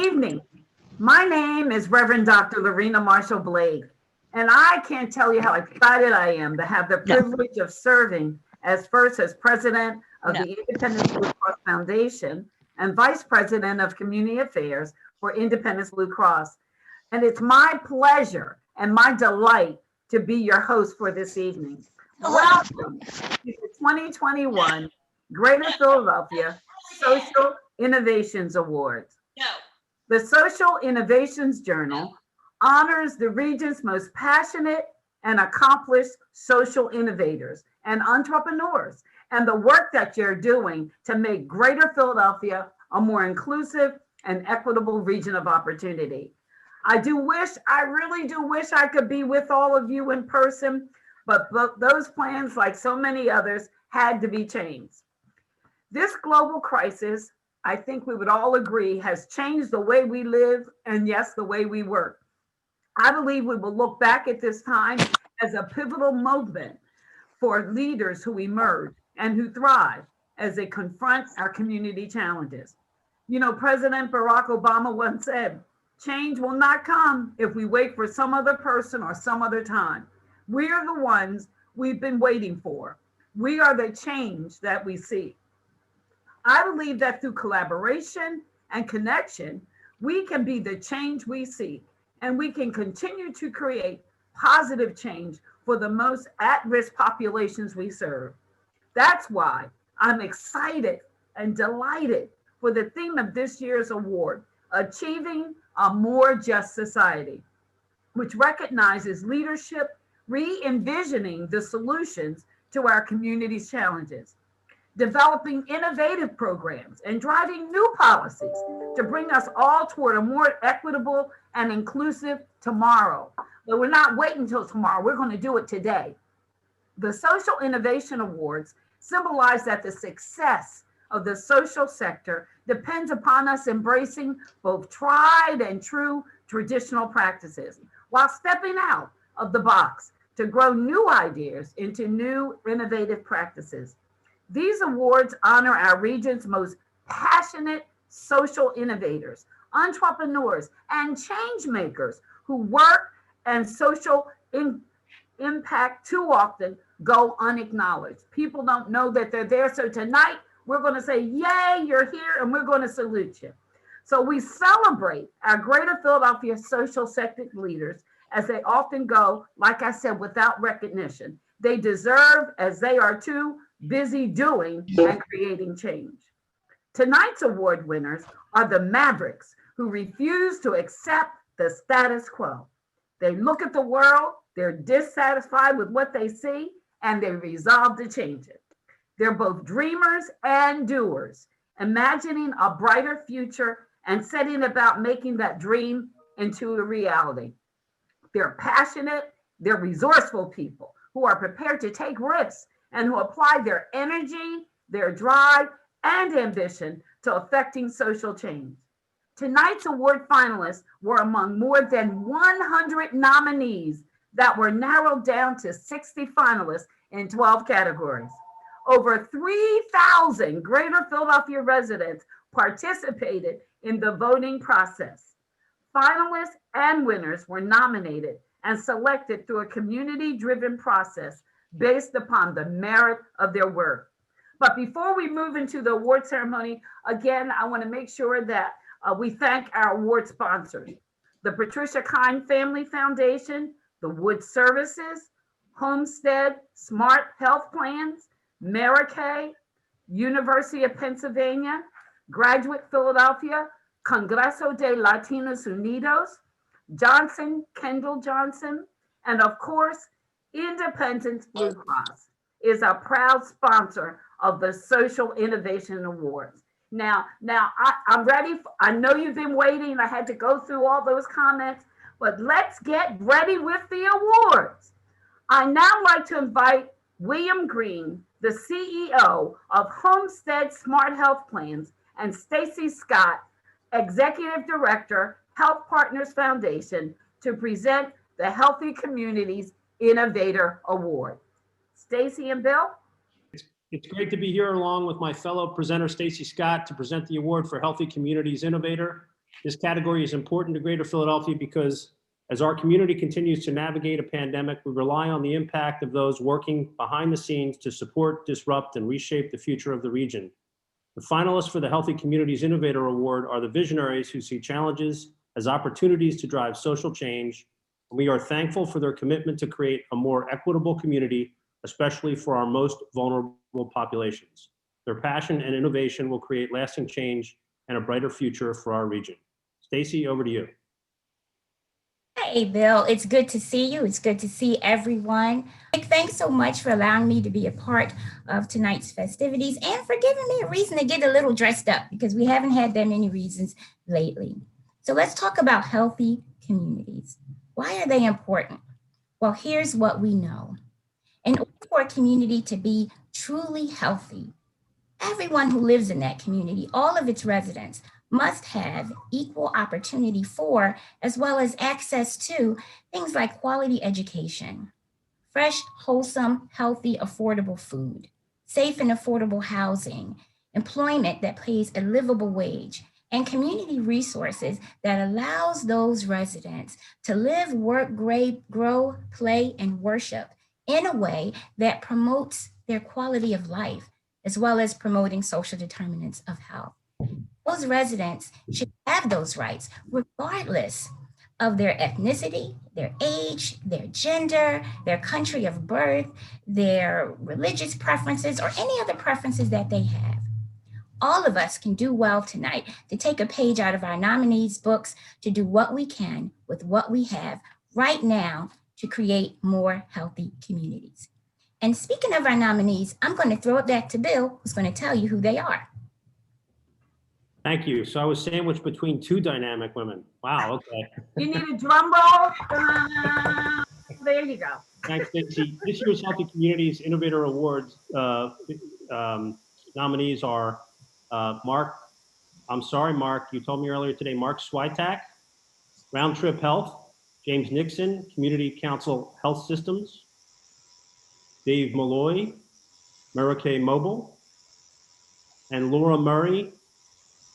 evening. My name is Reverend Dr. Lorena Marshall Blake, and I can't tell you how excited I am to have the privilege of serving as president of the Independence Blue Cross Foundation and vice president of community affairs for Independence Blue Cross. And it's my pleasure and my delight to be your host for this evening. Welcome to the 2021 Greater Philadelphia Social Innovations Awards. The Social Innovations Journal honors the region's most passionate and accomplished social innovators and entrepreneurs, and the work that you're doing to make Greater Philadelphia a more inclusive and equitable region of opportunity. I really do wish I could be with all of you in person, but those plans, like so many others, had to be changed. This global crisis, I think we would all agree, has changed the way we live and, yes, the way we work. I believe we will look back at this time as a pivotal moment for leaders who emerge and who thrive as they confront our community challenges. You know, President Barack Obama once said, "Change will not come if we wait for some other person or some other time. We are the ones we've been waiting for. We are the change that we seek." I believe that through collaboration and connection, we can be the change we seek, and we can continue to create positive change for the most at-risk populations we serve. That's why I'm excited and delighted for the theme of this year's award, Achieving a More Just Society, which recognizes leadership re-envisioning the solutions to our community's challenges, developing innovative programs and driving new policies to bring us all toward a more equitable and inclusive tomorrow. But we're not waiting until tomorrow, we're going to do it today. The Social Innovation Awards symbolize that the success of the social sector depends upon us embracing both tried and true traditional practices while stepping out of the box to grow new ideas into new innovative practices. These awards honor our region's most passionate social innovators, entrepreneurs, and change makers who work and social impact too often go unacknowledged. People don't know that they're there. So tonight, we're going to say, yay, you're here, and we're going to salute you. So we celebrate our Greater Philadelphia social sector leaders as they often go, like I said, without recognition. They deserve, as they are too busy doing and creating change. Tonight's award winners are the Mavericks who refuse to accept the status quo. They look at the world, they're dissatisfied with what they see, and they resolve to change it. They're both dreamers and doers, imagining a brighter future and setting about making that dream into a reality. They're passionate, they're resourceful people who are prepared to take risks and who apply their energy, their drive, and ambition to affecting social change. Tonight's award finalists were among more than 100 nominees that were narrowed down to 60 finalists in 12 categories. Over 3,000 Greater Philadelphia residents participated in the voting process. Finalists and winners were nominated and selected through a community-driven process based upon the merit of their work. But before we move into the award ceremony, again, I want to make sure that we thank our award sponsors: the Patricia Kine Family Foundation, the Wood Services, Homestead Smart Health Plans, Maricay, University of Pennsylvania, Graduate Philadelphia, Congreso de Latinos Unidos, Johnson, Kendall Johnson, and of course, Independence Blue Cross is a proud sponsor of the Social Innovation Awards. Now I'm ready. I know you've been waiting. I had to go through all those comments, but let's get ready with the awards. I now like to invite William Green, the CEO of Homestead Smart Health Plans, and Stacy Scott, Executive Director, Health Partners Foundation, to present the Healthy Communities Innovator Award. Stacy and Bill? It's great to be here along with my fellow presenter, Stacy Scott, to present the award for Healthy Communities Innovator. This category is important to Greater Philadelphia because as our community continues to navigate a pandemic, we rely on the impact of those working behind the scenes to support, disrupt, and reshape the future of the region. The finalists for the Healthy Communities Innovator Award are the visionaries who see challenges as opportunities to drive social change. And we are thankful for their commitment to create a more equitable community, especially for our most vulnerable populations. Their passion and innovation will create lasting change and a brighter future for our region. Stacy, over to you. Hey, Bill, it's good to see you. It's good to see everyone. Thanks so much for allowing me to be a part of tonight's festivities and for giving me a reason to get a little dressed up because we haven't had that many reasons lately. So let's talk about healthy communities. Why are they important? Well, here's what we know. In order for a community to be truly healthy, everyone who lives in that community, all of its residents, must have equal opportunity for, as well as access to, things like quality education, fresh, wholesome, healthy, affordable food, safe and affordable housing, employment that pays a livable wage, and community resources that allows those residents to live, work, grow, play, and worship in a way that promotes their quality of life, as well as promoting social determinants of health. Those residents should have those rights regardless of their ethnicity, their age, their gender, their country of birth, their religious preferences, or any other preferences that they have. All of us can do well tonight to take a page out of our nominees' books to do what we can with what we have right now to create more healthy communities. And speaking of our nominees, I'm going to throw it back to Bill, who's going to tell you who they are. Thank you. So I was sandwiched between two dynamic women. Wow, okay. You need a drum roll? There you go. Thanks, Stacy. This year's Healthy Communities Innovator Awards nominees are Mark, you told me earlier today, Mark Switek, Round Trip Health, James Nixon, Community Council Health Systems, Dave Malloy, Merake Mobile, and Laura Murray,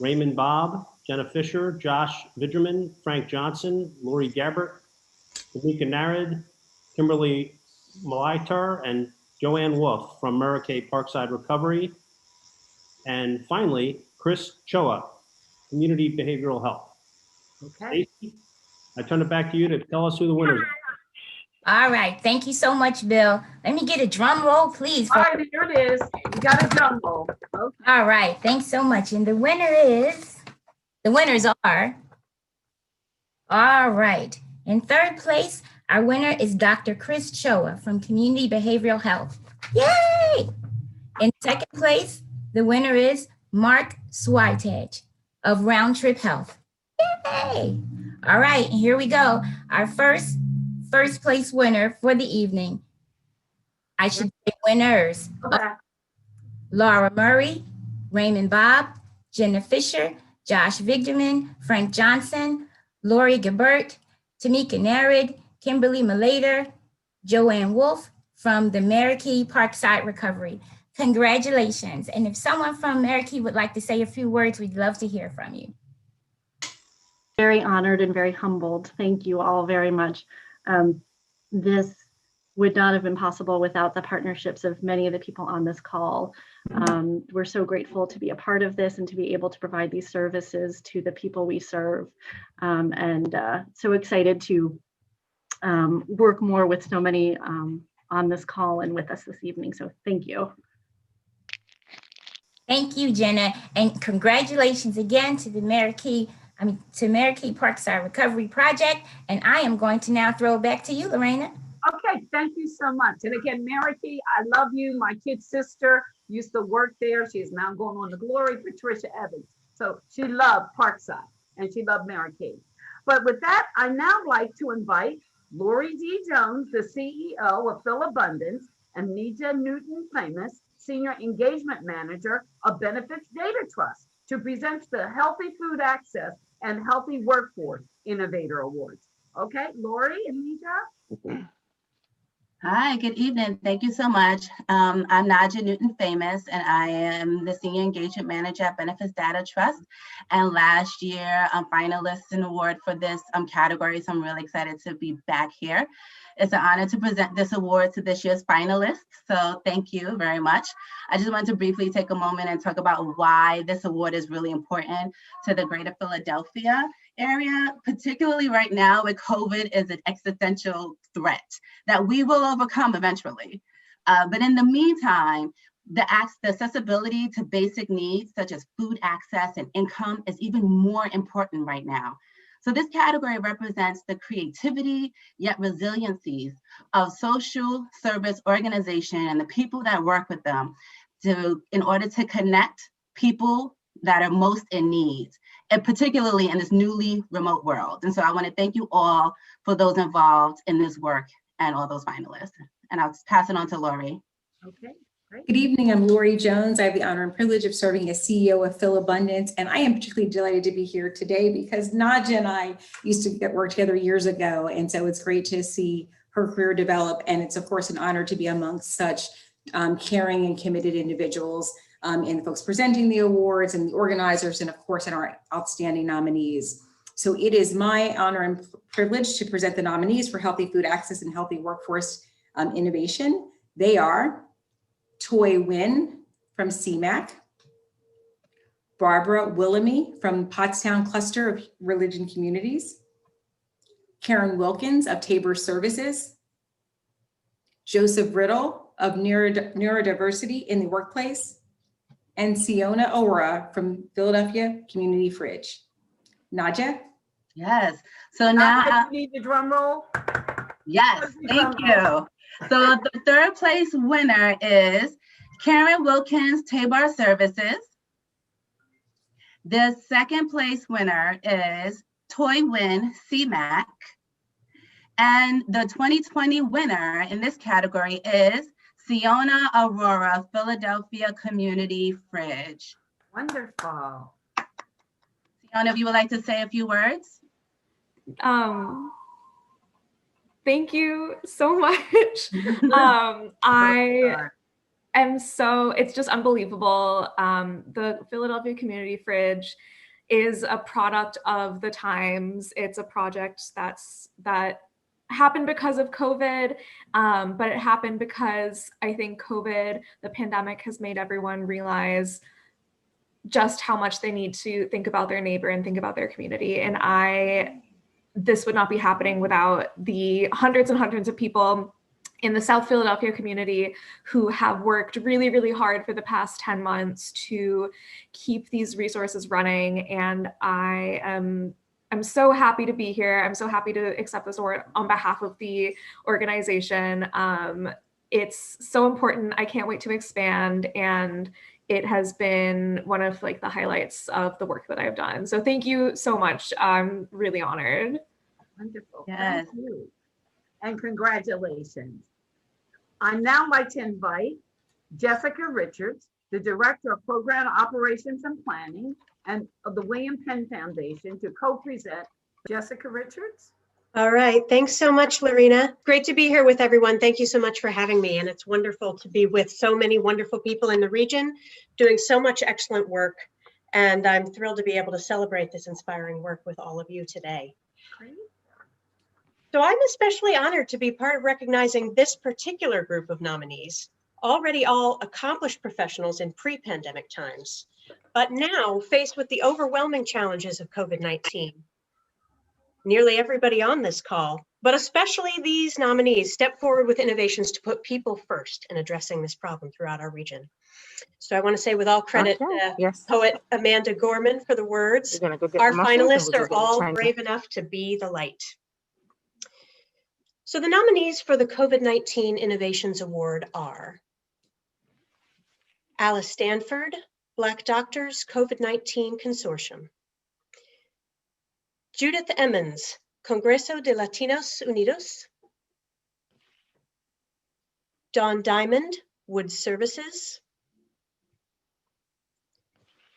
Raymond Bob, Jenna Fisher, Josh Vidgerman, Frank Johnson, Lori Gabbert, Tamika Narid, Kimberly Malaitar, and Joanne Wolf from Merake Parkside Recovery. And finally, Chris Choa, Community Behavioral Health. Okay. Stacey, I turn it back to you to tell us who the winners are. All right. Thank you so much, Bill. Let me get a drum roll, please. All right, here it is. You got a drum roll. Okay. All right. Thanks so much. And the winners are, all right. In third place, our winner is Dr. Chris Choa from Community Behavioral Health. Yay! In second place, the winner is Mark Switek of Round Trip Health. Yay! All right, and here we go. Our first place winner for the evening. I should say winners. Okay. Laura Murray, Raymond Bob, Jenna Fisher, Josh Vigderman, Frank Johnson, Lori Gabbert, Tamika Narid, Kimberly Malaitar, Joanne Wolf from the Merake Parkside Recovery. Congratulations. And if someone from Merake would like to say a few words, we'd love to hear from you. Very honored and very humbled. Thank you all very much. This would not have been possible without the partnerships of many of the people on this call. We're so grateful to be a part of this and to be able to provide these services to the people we serve. And so excited to work more with so many on this call and with us this evening. So thank you. Thank you, Jenna. And congratulations again to the Merake Parkside Recovery Project. And I am going to now throw it back to you, Lorena. Okay, thank you so much. And again, Merake, I love you. My kid's sister used to work there. She's now going on to glory, Patricia Evans. So she loved Parkside and she loved Merake. But with that, I now like to invite Lori D. Jones, the CEO of Phil Abundance, and Nija Newton-Famous, Senior Engagement Manager of Benefits Data Trust, to present the Healthy Food Access and Healthy Workforce Innovator Awards. Okay, Lori and Nija? Hi, good evening. Thank you so much. I'm Naja Newton Famous, and I am the Senior Engagement Manager at Benefits Data Trust. And last year, I'm finalist in award for this category, so I'm really excited to be back here. It's an honor to present this award to this year's finalists, so thank you very much. I just wanted to briefly take a moment and talk about why this award is really important to the greater Philadelphia area, particularly right now where COVID is an existential threat that we will overcome eventually. But in the meantime, the accessibility to basic needs such as food access and income is even more important right now. So this category represents the creativity yet resiliencies of social service organization and the people that work with them in order to connect people that are most in need, and particularly in this newly remote world. And so I want to thank you all for those involved in this work and all those finalists. And I'll pass it on to Lori. Okay, great. Good evening, I'm Lori Jones. I have the honor and privilege of serving as CEO of Phil Abundance, and I am particularly delighted to be here today because Naja and I used to work together years ago, and so it's great to see her career develop, and it's of course an honor to be amongst such caring and committed individuals and the folks presenting the awards and the organizers, and of course, and our outstanding nominees. So it is my honor and privilege to present the nominees for Healthy Food Access and Healthy Workforce Innovation. They are Toy Wynn from CMAC, Barbara Willamy from Pottstown Cluster of Religion Communities, Karen Wilkins of Tabor Services, Joseph Riddle of Neurodiversity in the Workplace, and Siona Aurora from Philadelphia Community Fridge. Naja? Yes, so now- You need the drum roll? Yes, thank you. So the third place winner is Karen Wilkins, Tabor Services. The second place winner is Toy Win, CMAC. And the 2020 winner in this category is Siona Aurora, Philadelphia Community Fridge. Wonderful. Siona, if you would like to say a few words. Thank you so much. It's just unbelievable. The Philadelphia Community Fridge is a product of the times. It's a project that happened because of COVID, but it happened because I think COVID, the pandemic, has made everyone realize just how much they need to think about their neighbor and think about their community. And this would not be happening without the hundreds and hundreds of people in the South Philadelphia community who have worked really, really hard for the past 10 months to keep these resources running. And I'm so happy to be here. I'm so happy to accept this award on behalf of the organization. It's so important. I can't wait to expand. And it has been one of the highlights of the work that I've done. So thank you so much. I'm really honored. Wonderful. Yes. Thank you. And congratulations. I'd now like to invite Jessica Richards, the Director of Program Operations and Planning and of the William Penn Foundation, to co-present. Jessica Richards. All right, thanks so much, Lorena. Great to be here with everyone. Thank you so much for having me. And it's wonderful to be with so many wonderful people in the region doing so much excellent work. And I'm thrilled to be able to celebrate this inspiring work with all of you today. Great. So I'm especially honored to be part of recognizing this particular group of nominees, already all accomplished professionals in pre-pandemic times, but now faced with the overwhelming challenges of COVID-19. Nearly everybody on this call, but especially these nominees, step forward with innovations to put people first in addressing this problem throughout our region. So I want to say with all credit, poet Amanda Gorman for the words. Our finalists are all brave enough to be the light. So the nominees for the COVID-19 Innovations Award are Alice Stanford, Black Doctors COVID-19 Consortium. Judith Emmons, Congreso de Latinos Unidos. Dawn Diamond, Wood Services.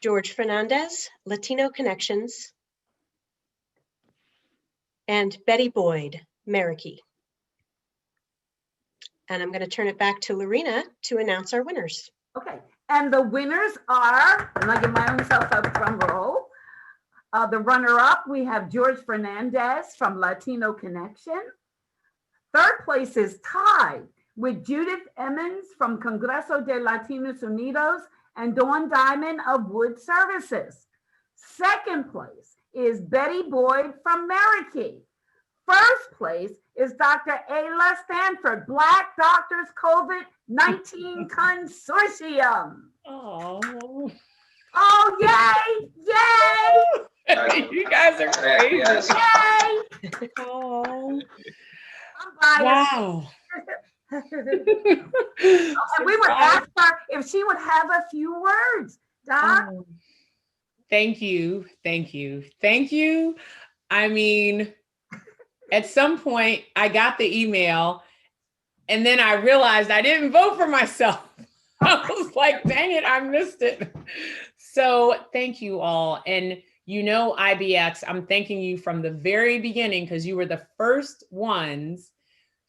George Fernandez, Latino Connections. And Betty Boyd, Marikey. And I'm going to turn it back to Lorena to announce our winners. Okay, and the winners are, and I give my own self a drum roll. The runner-up, we have George Fernandez from Latino Connection. Third place is tied with Judith Emmons from Congreso de Latinos Unidos and Dawn Diamond of Wood Services. Second place is Betty Boyd from Marikey. First place is Dr. Ayla Stanford, Black Doctors COVID-19 Consortium. Oh, Oh, yay, yay, you guys are crazy. yay. Oh, I'm biased. wow. And we would ask her if she would have a few words, Doc. Oh, thank you. Thank you. Thank you. I mean, at some point I got the email and then I realized I didn't vote for myself. I was like, dang it, I missed it. So thank you all. And you know, IBX, I'm thanking you from the very beginning because you were the first ones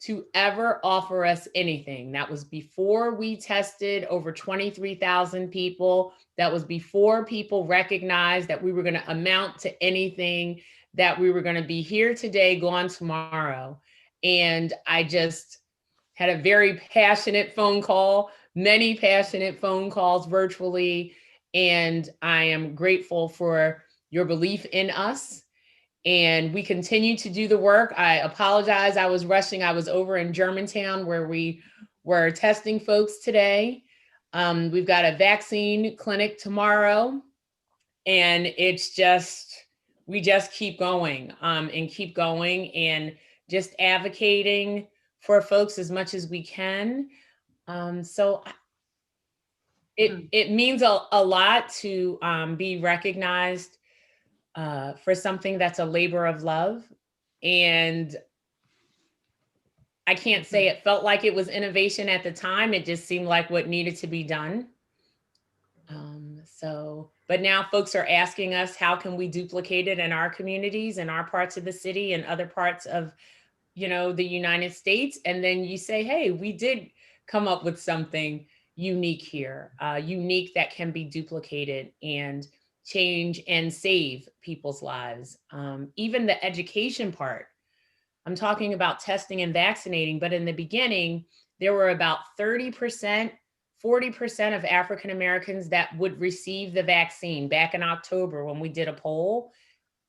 to ever offer us anything. That was before we tested over 23,000 people. That was before people recognized that we were going to amount to anything, that we were going to be here today, gone tomorrow. And I just had a very passionate phone call, many passionate phone calls virtually. And I am grateful for your belief in us. And we continue to do the work. I apologize, I was rushing. I was over in Germantown where we were testing folks today. We've got a vaccine clinic tomorrow. And it's just, we just keep going and keep going and just advocating for folks as much as we can. So it means a lot to be recognized for something that's a labor of love. And I can't say it felt like it was innovation at the time. It just seemed like what needed to be done. But now folks are asking us, how can we duplicate it in our communities, in our parts of the city and other parts of, you know, the United States? And then you say, hey, we did come up with something unique here, unique that can be duplicated and change and save people's lives. Even the education part, I'm talking about testing and vaccinating, but in the beginning, there were about 30%, 40% of African Americans that would receive the vaccine back in October when we did a poll,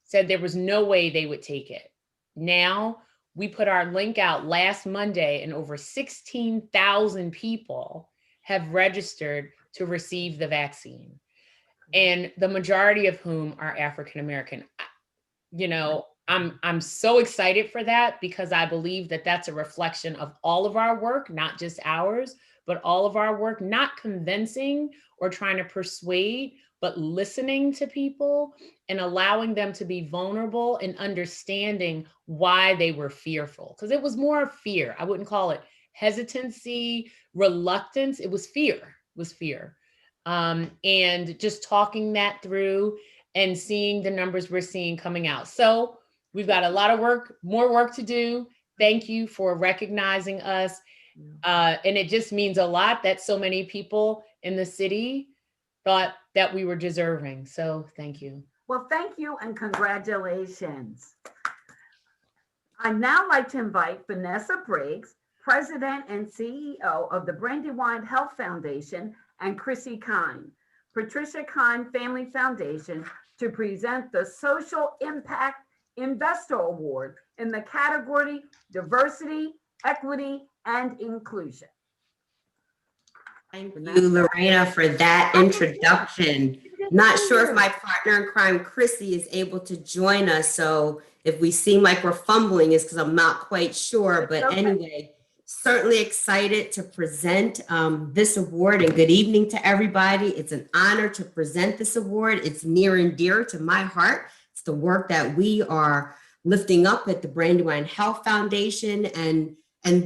said there was no way they would take it. Now, we put our link out last Monday and over 16,000 people have registered to receive the vaccine. And the majority of whom are African American. You know, I'm so excited for that because I believe that that's a reflection of all of our work, not just ours, but all of our work, not convincing or trying to persuade, but listening to people and allowing them to be vulnerable and understanding why they were fearful. Because it was more fear. I wouldn't call it hesitancy, reluctance. It was fear. It was fear. And just talking that through and seeing the numbers we're seeing coming out. So we've got a lot of work, more work to do. Thank you for recognizing us. And it just means a lot that so many people in the city thought that we were deserving. So thank you. Well, thank you and congratulations. I'd now like to invite Vanessa Briggs, President and CEO of the Brandywine Health Foundation, and Chrissy Kine, Patricia Kine Family Foundation, to present the Social Impact Investor Award in the category Diversity, Equity, and Inclusion. Thank you, Lorena, for that introduction. Not sure if my partner in crime, Chrissy, is able to join us. So if we seem like we're fumbling, it's because I'm not quite sure. But anyway, certainly excited to present this award, and good evening to everybody. It's an honor to present this award. It's near and dear to my heart. It's the work that we are lifting up at the Brandywine Health Foundation. And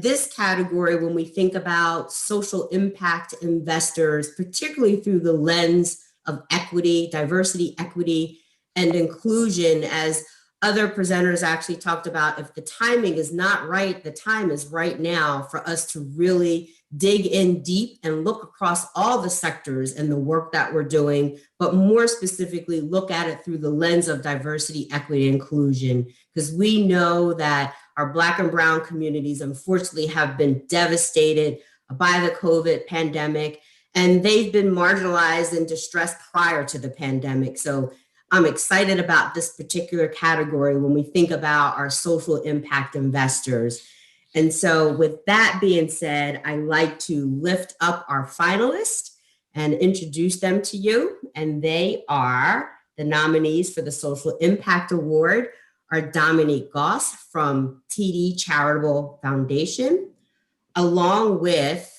this category, when we think about social impact investors, particularly through the lens of equity, diversity, equity, and inclusion, as other presenters actually talked about, if the timing is not right, the time is right now for us to really dig in deep and look across all the sectors and the work that we're doing, but more specifically, look at it through the lens of diversity, equity, and inclusion, because we know that our Black and Brown communities, unfortunately, have been devastated by the COVID pandemic, and they've been marginalized and distressed prior to the pandemic. So I'm excited about this particular category when we think about our social impact investors. And so with that being said, I like to lift up our finalists and introduce them to you. And they are the nominees for the Social Impact Award are Dominique Goss from TD Charitable Foundation, along with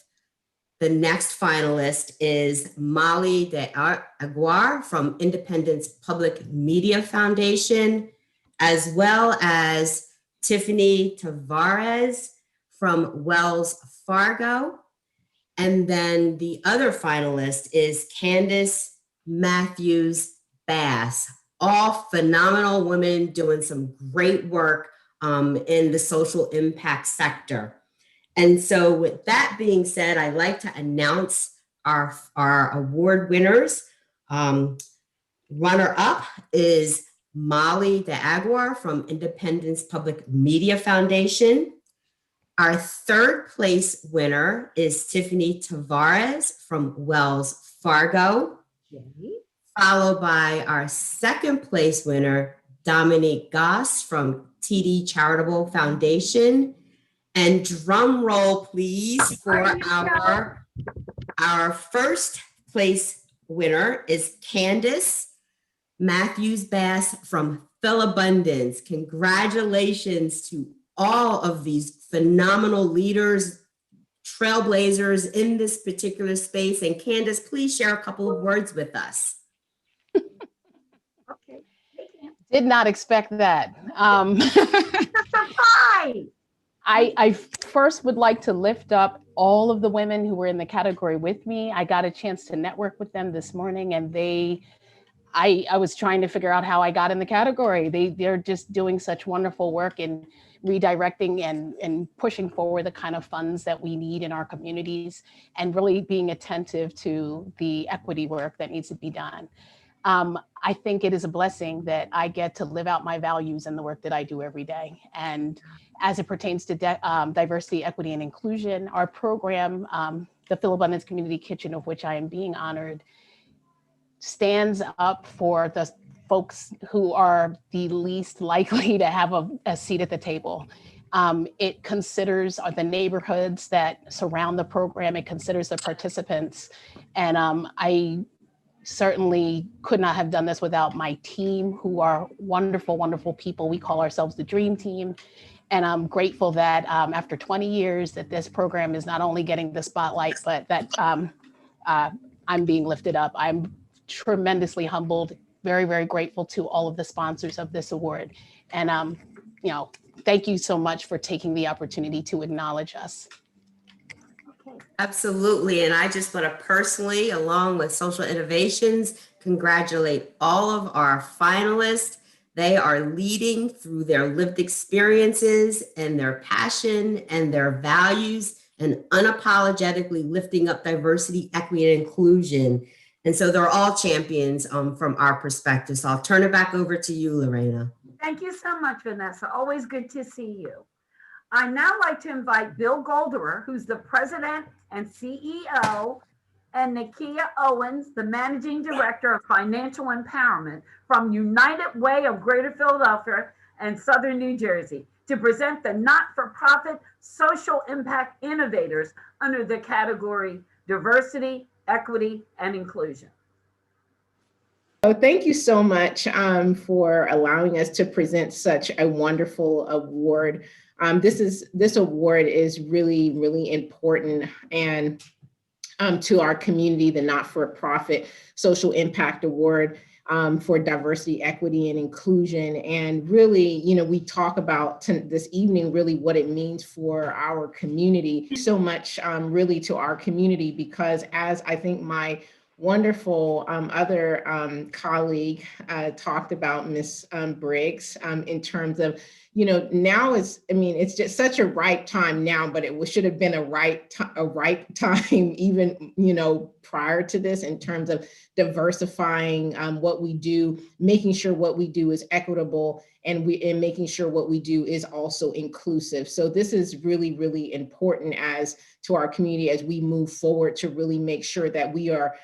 the next finalist is Molly de Aguar from Independence Public Media Foundation, as well as Tiffany Tavares from Wells Fargo. And then the other finalist is Candace Matthews Bass, all phenomenal women doing some great work in the social impact sector. And so with that being said, I'd like to announce our award winners. Runner-up is Molly de Aguar from Independence Public Media Foundation. Our third place winner is Tiffany Tavares from Wells Fargo, followed by our second place winner, Dominique Goss from TD Charitable Foundation. And drum roll, please, for our first place winner is Candace Matthews Bass from Philabundance. Congratulations to all of these phenomenal leaders, trailblazers in this particular space. And Candace, please share a couple of words with us. Okay. Did not expect that. I first would like to lift up all of the women who were in the category with me. I got a chance to network with them this morning, and I was trying to figure out how I got in the category. They're just doing such wonderful work in redirecting and pushing forward the kind of funds that we need in our communities, and really being attentive to the equity work that needs to be done. I think it is a blessing that I get to live out my values in the work that I do every day. And as it pertains to diversity, equity, and inclusion, our program, the Philabundance Community Kitchen, of which I am being honored, stands up for the folks who are the least likely to have a seat at the table. It considers the neighborhoods that surround the program. It considers the participants. And I certainly could not have done this without my team, who are wonderful, wonderful people. We call ourselves the Dream Team. And I'm grateful that after 20 years that this program is not only getting the spotlight, but that I'm being lifted up. I'm tremendously humbled, very, very grateful to all of the sponsors of this award. And, thank you so much for taking the opportunity to acknowledge us. Absolutely. And I just want to personally, along with Social Innovations, congratulate all of our finalists. They are leading through their lived experiences and their passion and their values and unapologetically lifting up diversity, equity, and inclusion. And so they're all champions from our perspective. So I'll turn it back over to you, Lorena. Thank you so much, Vanessa. Always good to see you. I now like to invite Bill Golderer, who's the president and CEO, and Nakia Owens, the managing director of financial empowerment from United Way of Greater Philadelphia and Southern New Jersey, to present the not-for-profit social impact innovators under the category diversity, equity, and inclusion. Oh, thank you so much for allowing us to present such a wonderful award. This award is really, really important and to our community, the not-for-profit Social Impact Award for diversity, equity, and inclusion. And really, we talk about this evening, really what it means for our community. So much really to our community, because as I think my wonderful other colleague talked about, Miss Briggs, in terms of, now it's just such a ripe time now, but it should have been a ripe time even, prior to this, in terms of diversifying what we do, making sure what we do is equitable, and making sure what we do is also inclusive. So this is really, really important to our community as we move forward, to really make sure that we are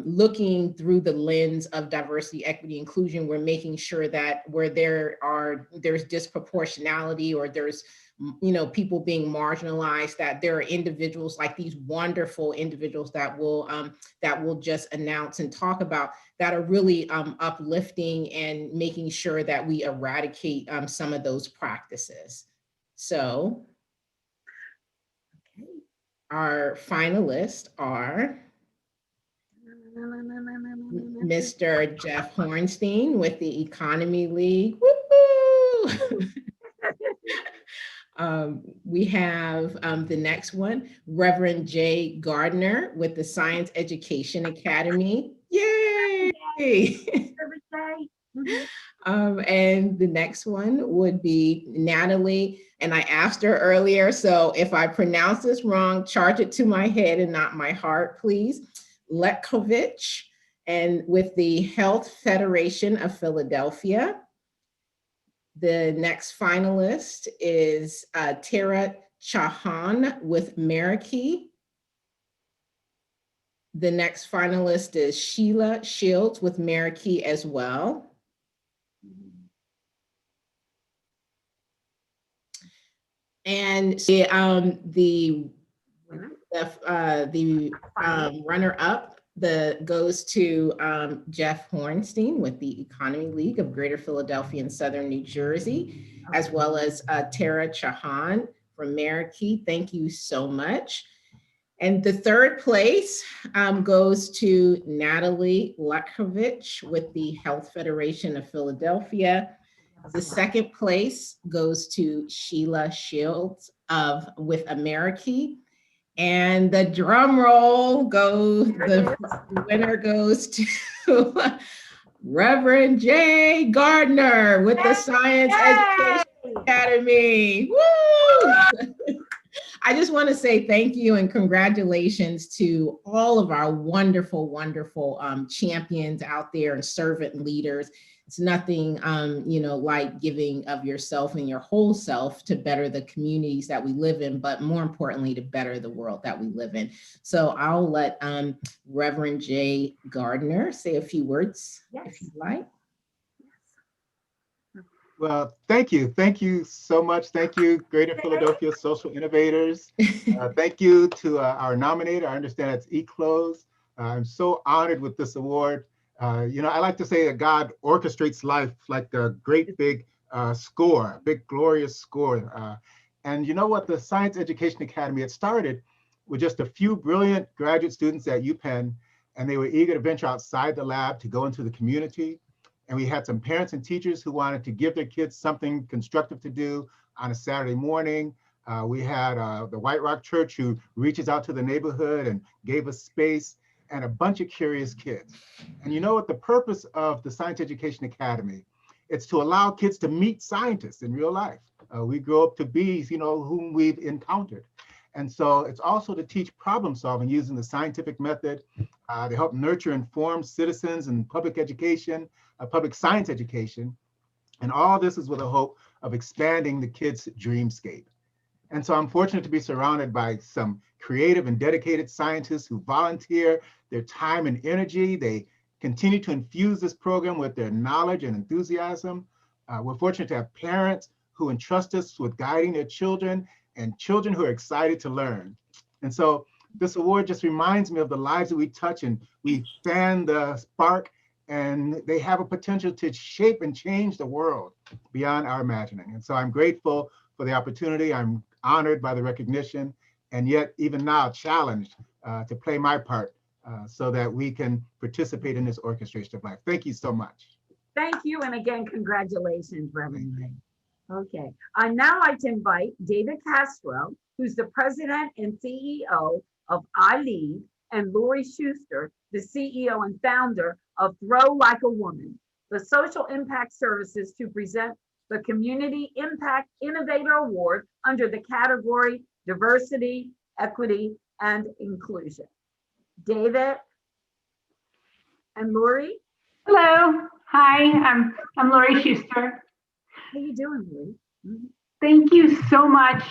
looking through the lens of diversity, equity, inclusion. We're making sure that where there's disproportionality, or there's people being marginalized, that there are individuals like these wonderful individuals that will just announce and talk about, that are really uplifting and making sure that we eradicate some of those practices. So, okay, our finalists are Mr. Jeff Hornstein with the Economy League. We have the next one, Reverend Jay Gardner with the Science Education Academy. Yay! And the next one would be Natalie. And I asked her earlier, so if I pronounce this wrong, charge it to my head and not my heart, please. Letkovich, and with the Health Federation of Philadelphia. The next finalist is Tara Chahan with Meraki. The next finalist is Sheila Shields with Meraki as well. And the runner-up goes to Jeff Hornstein with the Economy League of Greater Philadelphia and Southern New Jersey, as well as Tara Chahan from Meraki. Thank you so much. And the third place goes to Natalie Letkovich with the Health Federation of Philadelphia. The second place goes to Sheila Shields with Meraki. And the drum roll goes, the winner goes to Reverend Jay Gardner with the Science Education Academy. Woo! I just want to say thank you and congratulations to all of our wonderful, wonderful champions out there and servant leaders. It's nothing, like giving of yourself and your whole self to better the communities that we live in, but more importantly, to better the world that we live in. So I'll let Reverend Jay Gardner say a few words, if you'd like. Well, thank you. Thank you so much. Thank you, Greater Philadelphia Social Innovators. Thank you to our nominator. I understand it's eClose. I'm so honored with this award. I like to say that God orchestrates life like a great big score, a big glorious score. And you know what? The Science Education Academy, it started with just a few brilliant graduate students at UPenn, and they were eager to venture outside the lab to go into the community. And we had some parents and teachers who wanted to give their kids something constructive to do on a Saturday morning. We had the White Rock Church who reaches out to the neighborhood and gave us space, and a bunch of curious kids. And you know what? The purpose of the Science Education Academy, it's to allow kids to meet scientists in real life. We grow up to be, whom we've encountered. And so it's also to teach problem solving using the scientific method to help nurture informed citizens and public education, public science education. And all this is with a hope of expanding the kids' dreamscape. And so I'm fortunate to be surrounded by some creative and dedicated scientists who volunteer their time and energy. They continue to infuse this program with their knowledge and enthusiasm. We're fortunate to have parents who entrust us with guiding their children, and children who are excited to learn. And so this award just reminds me of the lives that we touch, and we fan the spark, and they have a potential to shape and change the world beyond our imagining. And so I'm grateful for the opportunity. I'm honored by the recognition, and yet even now challenged to play my part so that we can participate in this orchestration of life. Thank you so much. Thank you, and again, congratulations, Reverend Ray. Okay, I'd now like to invite David Castro, who's the president and CEO of iLead, and Lori Schuster, the CEO and founder of Throw Like a Woman, the social impact services, to present the Community Impact Innovator Award under the category Diversity, Equity, and Inclusion. David and Lori. Hello. Hi, I'm Lori Schuster. How you doing, Lori? Thank you so much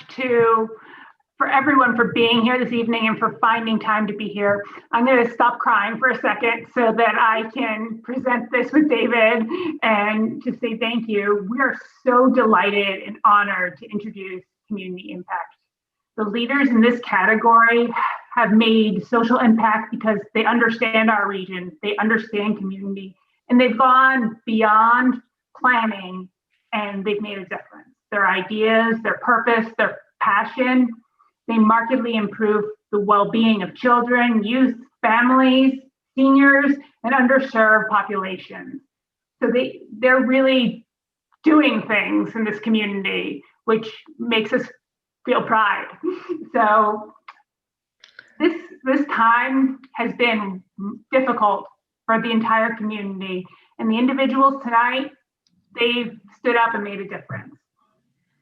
for everyone for being here this evening and for finding time to be here. I'm going to stop crying for a second so that I can present this with David and to say thank you. We are so delighted and honored to introduce Community Impact. The leaders in this category have made social impact because they understand our region, they understand community, and they've gone beyond planning and they've made a difference. Their ideas, their purpose, their passion, they markedly improve the well-being of children, youth, families, seniors, and underserved populations. So they're really doing things in this community, which makes us feel pride. So this time has been difficult for the entire community, and the individuals tonight, they've stood up and made a difference.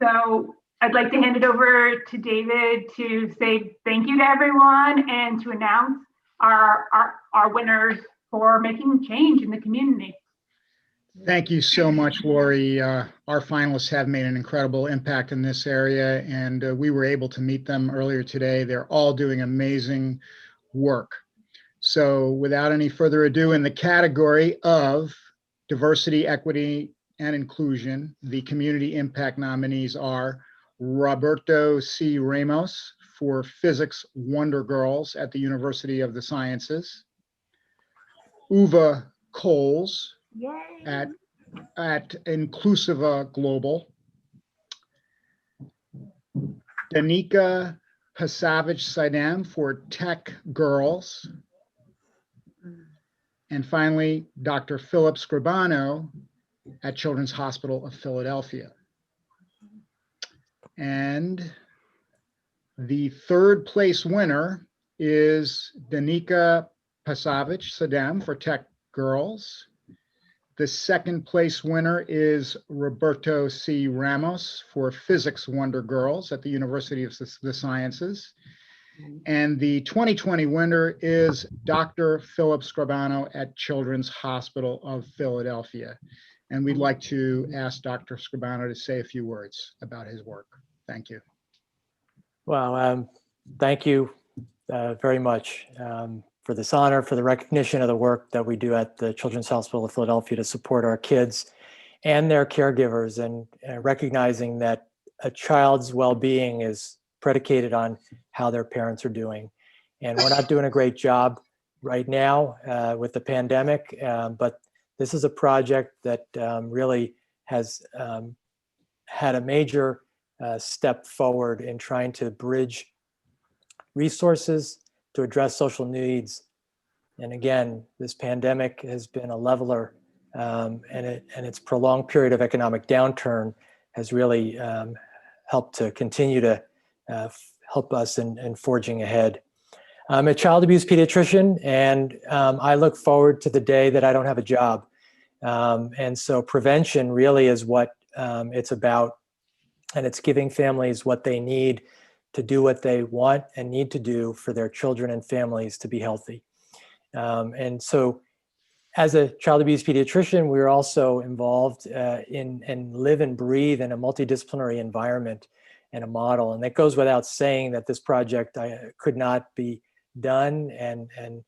So I'd like to hand it over to David to say thank you to everyone and to announce our winners for making change in the community. Thank you so much, Lori. Our finalists have made an incredible impact in this area, and we were able to meet them earlier today. They're all doing amazing work. So without any further ado, in the category of diversity, equity, and inclusion, the community impact nominees are Roberto C. Ramos for Physics Wonder Girls at the University of the Sciences, Uva Coles at Inclusiva Global, Danica Pasavage-Sidam for Tech Girls, and finally, Dr. Philip Scribano at Children's Hospital of Philadelphia. And the third place winner is Danica Pasavage-Sidam for Tech Girls. The second place winner is Roberto C. Ramos for Physics Wonder Girls at the University of the Sciences. And the 2020 winner is Dr. Philip Scribano at Children's Hospital of Philadelphia. And we'd like to ask Dr. Scribano to say a few words about his work. Thank you. Well, thank you very much for this honor, for the recognition of the work that we do at the Children's Hospital of Philadelphia to support our kids and their caregivers, and recognizing that a child's well-being is predicated on how their parents are doing. And we're not doing a great job right now with the pandemic, but this is a project that really has had a major step forward in trying to bridge resources to address social needs. And again, this pandemic has been a leveler, and its prolonged period of economic downturn has really helped to continue to help us in forging ahead. I'm a child abuse pediatrician, and I look forward to the day that I don't have a job. And so prevention really is what it's about, and it's giving families what they need to do what they want and need to do for their children and families to be healthy. And so as a child abuse pediatrician, we're also involved in and live and breathe in a multidisciplinary environment and a model. And that goes without saying that this project could not be done and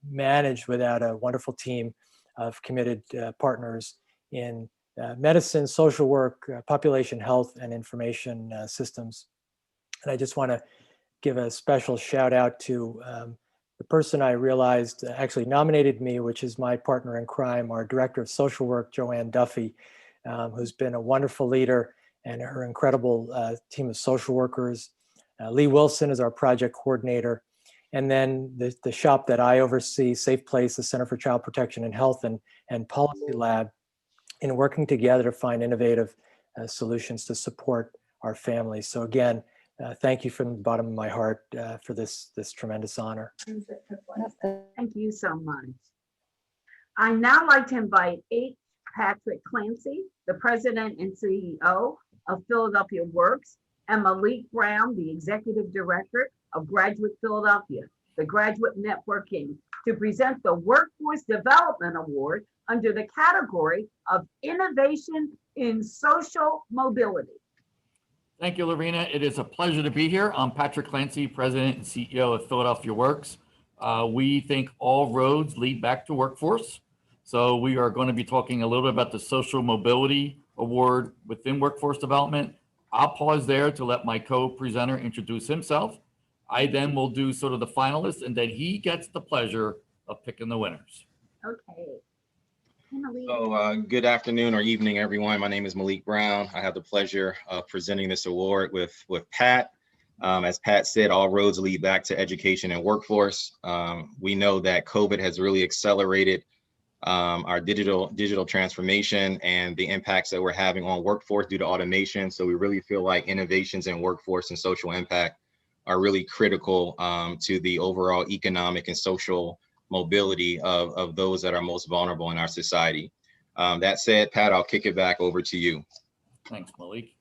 managed without a wonderful team of committed partners in medicine, social work, population health, and information systems. And I just want to give a special shout out to the person I realized actually nominated me, which is my partner in crime, our Director of Social Work, Joanne Duffy, who's been a wonderful leader, and her incredible team of social workers. Lee Wilson is our project coordinator. And then the shop that I oversee, Safe Place, the Center for Child Protection and Health, and Policy Lab, in working together to find innovative solutions to support our families. So again, thank you from the bottom of my heart for this tremendous honor. Thank you so much. I now like to invite H. Patrick Clancy, the president and CEO of Philadelphia Works, and Malik Brown, the executive director of Graduate Philadelphia, the graduate networking, to present the Workforce Development Award under the category of Innovation in Social Mobility. Thank you, Lorena. It is a pleasure to be here. I'm Patrick Clancy, President and CEO of Philadelphia Works. We think all roads lead back to workforce. So we are going to be talking a little bit about the Social Mobility Award within workforce development. I'll pause there to let my co-presenter introduce himself. I then will do sort of the finalists, and then he gets the pleasure of picking the winners. Okay. So good afternoon or evening, everyone. My name is Malik Brown. I have the pleasure of presenting this award with Pat. As Pat said, all roads lead back to education and workforce. We know that COVID has really accelerated our digital transformation and the impacts that we're having on workforce due to automation. So we really feel like innovations in workforce and social impact are really critical to the overall economic and social mobility of those that are most vulnerable in our society. That said, Pat, I'll kick it back over to you. Thanks, Malik.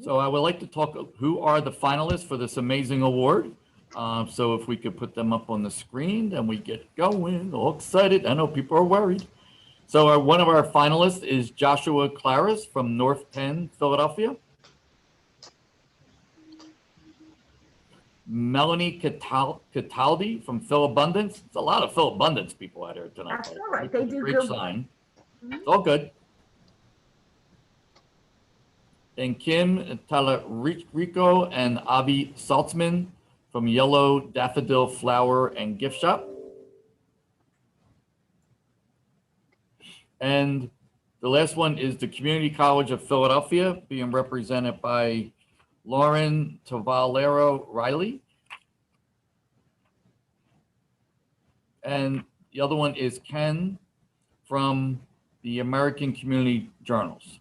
So I would like to talk, who are the finalists for this amazing award? So if we could put them up on the screen, then we get going, all excited. I know people are worried. So one of our finalists is Joshua Claris from North Penn, Philadelphia. Melanie Cataldi from Philabundance. It's a lot of Philabundance people out here tonight. That's all right. They do great good sign. Mm-hmm. It's all good. And Kim Talarico and Avi Saltzman from Yellow Daffodil Flower and Gift Shop. And the last one is the Community College of Philadelphia, being represented by Lauren Tavalero Riley. And the other one is Ken from the American Community Journals.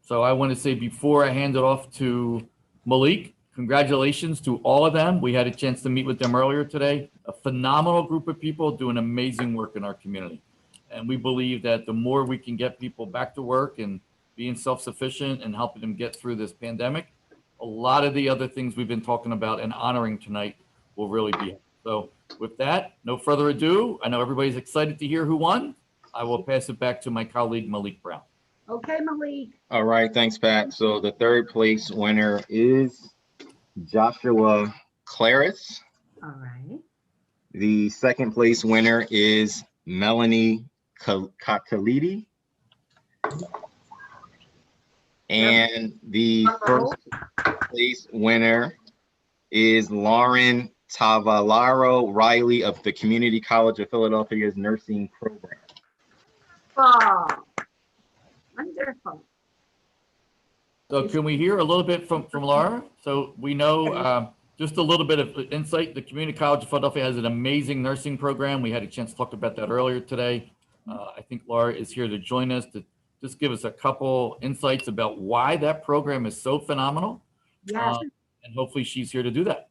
So I want to say, before I hand it off to Malik, congratulations to all of them. We had a chance to meet with them earlier today. A phenomenal group of people doing amazing work in our community. And we believe that the more we can get people back to work and being self-sufficient and helping them get through this pandemic, a lot of the other things we've been talking about and honoring tonight will really be. So with that, no further ado, I know everybody's excited to hear who won. I will pass it back to my colleague, Malik Brown. Okay, Malik. All right, thanks, Pat. So the third place winner is Joshua Claris. All right. The second place winner is Melanie Cataldi. And the first place winner is Lauren Tavalaro Riley of the Community College of Philadelphia's nursing program. Oh, wonderful. So can we hear a little bit from Laura? So we know just a little bit of insight. The Community College of Philadelphia has an amazing nursing program. We had a chance to talk about that earlier today. I think Laura is here to join us to just give us a couple insights about why that program is so phenomenal. Yes. And hopefully she's here to do that.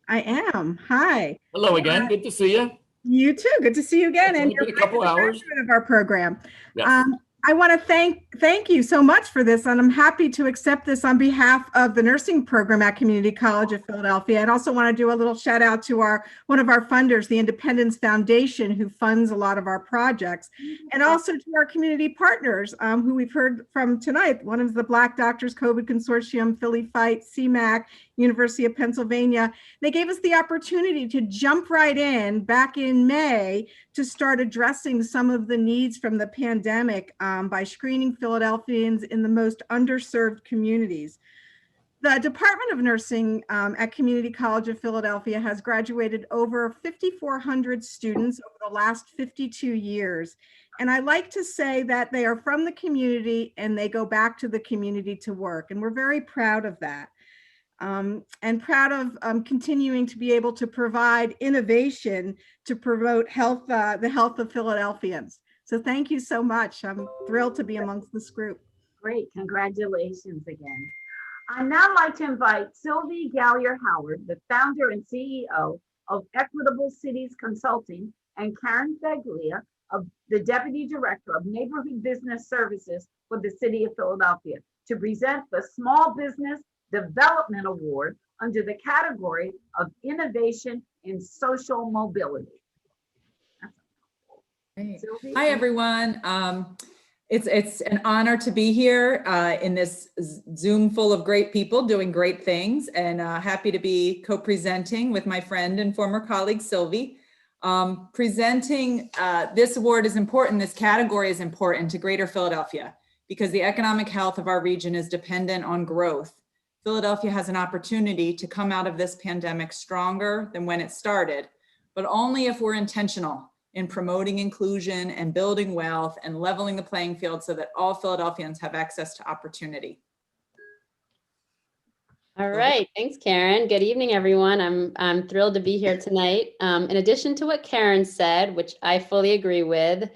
I am. Hi. Hello again. Good to see you. You too. Good to see you again. And It's been a couple hours of our program. Yes. I want to thank you so much for this, and I'm happy to accept this on behalf of the nursing program at Community College of Philadelphia. And also want to do a little shout out to one of our funders, the Independence Foundation, who funds a lot of our projects, and also to our community partners who we've heard from tonight. One is the Black Doctors COVID Consortium, Philly Fight, CMAC, University of Pennsylvania. They gave us the opportunity to jump right in back in May to start addressing some of the needs from the pandemic by screening Philadelphians in the most underserved communities. The Department of Nursing at Community College of Philadelphia has graduated over 5,400 students over the last 52 years. And I like to say that they are from the community and they go back to the community to work. And we're very proud of that. And proud of continuing to be able to provide innovation to promote the health of Philadelphians. So thank you so much. I'm thrilled to be amongst this group. Great, congratulations again. I'd now like to invite Sylvie Gallier-Howard, the founder and CEO of Equitable Cities Consulting, and Karen Feglia, of the Deputy Director of Neighborhood Business Services for the City of Philadelphia, to present the Small Business Development Award under the category of Innovation in Social Mobility. Great. Sylvie? Hi, everyone. It's an honor to be here in this Zoom full of great people doing great things, and happy to be co-presenting with my friend and former colleague, Sylvie. Presenting this award is important, this category is important to Greater Philadelphia because the economic health of our region is dependent on growth. Philadelphia has an opportunity to come out of this pandemic stronger than when it started, but only if we're intentional in promoting inclusion and building wealth and leveling the playing field so that all Philadelphians have access to opportunity. All right, thanks, Karen. Good evening, everyone. I'm thrilled to be here tonight. In addition to what Karen said, which I fully agree with,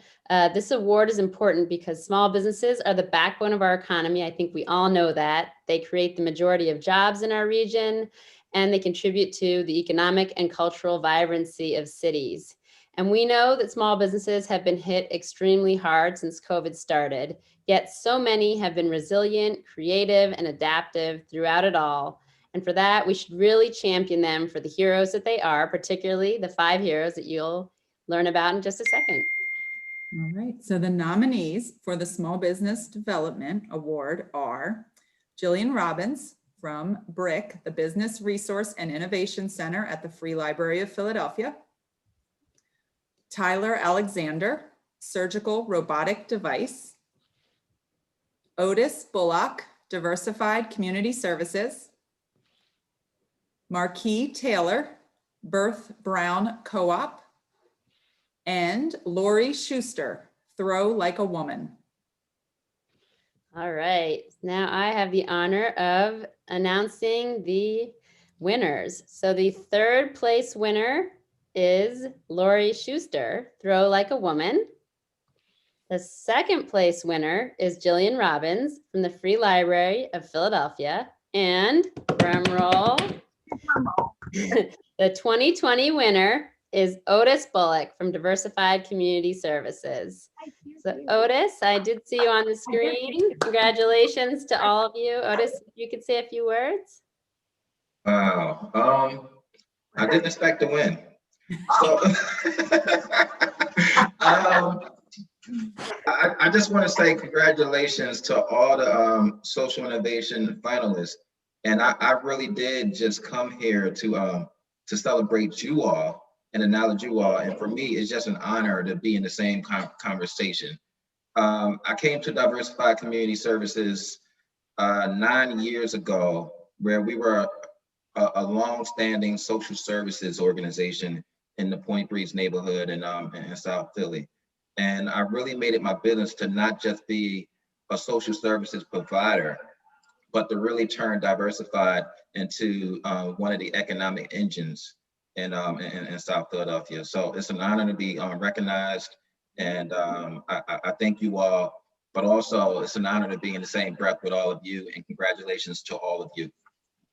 this award is important because small businesses are the backbone of our economy. I think we all know that. They create the majority of jobs in our region, and they contribute to the economic and cultural vibrancy of cities. And we know that small businesses have been hit extremely hard since COVID started, yet so many have been resilient, creative, and adaptive throughout it all. And for that, we should really champion them for the heroes that they are, particularly the 5 heroes that you'll learn about in just a second. All right, so the nominees for the Small Business Development Award are Jillian Robbins from BRIC, the Business Resource and Innovation Center at the Free Library of Philadelphia, Tyler Alexander, Surgical Robotic Device, Otis Bullock, Diversified Community Services, Marquis Taylor, Berth Brown Co-op, and Lori Schuster, Throw Like a Woman. All right, now I have the honor of announcing the winners. So the 3rd place winner is Lori Schuster, Throw Like a Woman. The 2nd place winner is Jillian Robbins from the Free Library of Philadelphia. And drum roll, the 2020 winner is Otis Bullock from Diversified Community Services. So Otis, I did see you on the screen. Congratulations to all of you. Otis, if you could say a few words. Wow. I didn't expect to win. So I just want to say congratulations to all the social innovation finalists. And I really did just come here to celebrate you all and acknowledge you all. And for me, it's just an honor to be in the same conversation. I came to Diversified Community Services 9 years ago, where we were a long-standing social services organization in the Point Breeze neighborhood in South Philly. And I really made it my business to not just be a social services provider, but to really turn Diversified into one of the economic engines in South Philadelphia. So it's an honor to be recognized, and I thank you all, but also it's an honor to be in the same breath with all of you, and congratulations to all of you.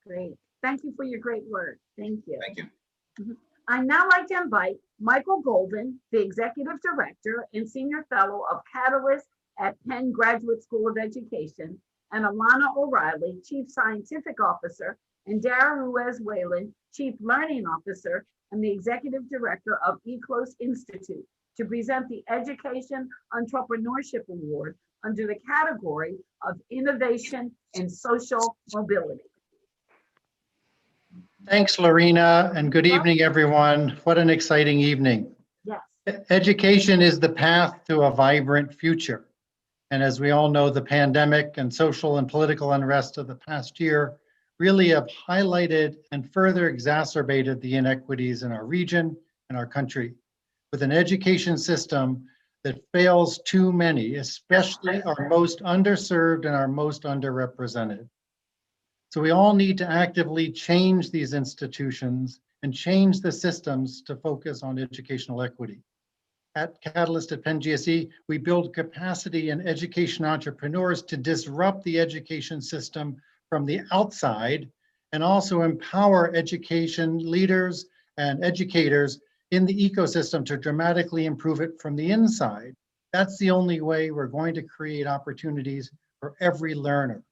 Great. Thank you for your great work. Thank you. Thank you. I'd now like to invite Michael Golden, the Executive Director and Senior Fellow of Catalyst at Penn Graduate School of Education, and Alana O'Reilly, Chief Scientific Officer, and Dara Ruiz Whalen, Chief Learning Officer and the Executive Director of eClose Institute, to present the Education Entrepreneurship Award under the category of Innovation in Social Mobility. Thanks, Lorena, and good evening, everyone. What an exciting evening. Yes. Education is the path to a vibrant future. And as we all know, the pandemic and social and political unrest of the past year really have highlighted and further exacerbated the inequities in our region and our country, with an education system that fails too many, especially our most underserved and our most underrepresented. So we all need to actively change these institutions and change the systems to focus on educational equity. at Catalyst at Penn GSE, we build capacity in education entrepreneurs to disrupt the education system from the outside and also empower education leaders and educators in the ecosystem to dramatically improve it from the inside. That's the only way we're going to create opportunities for every learner.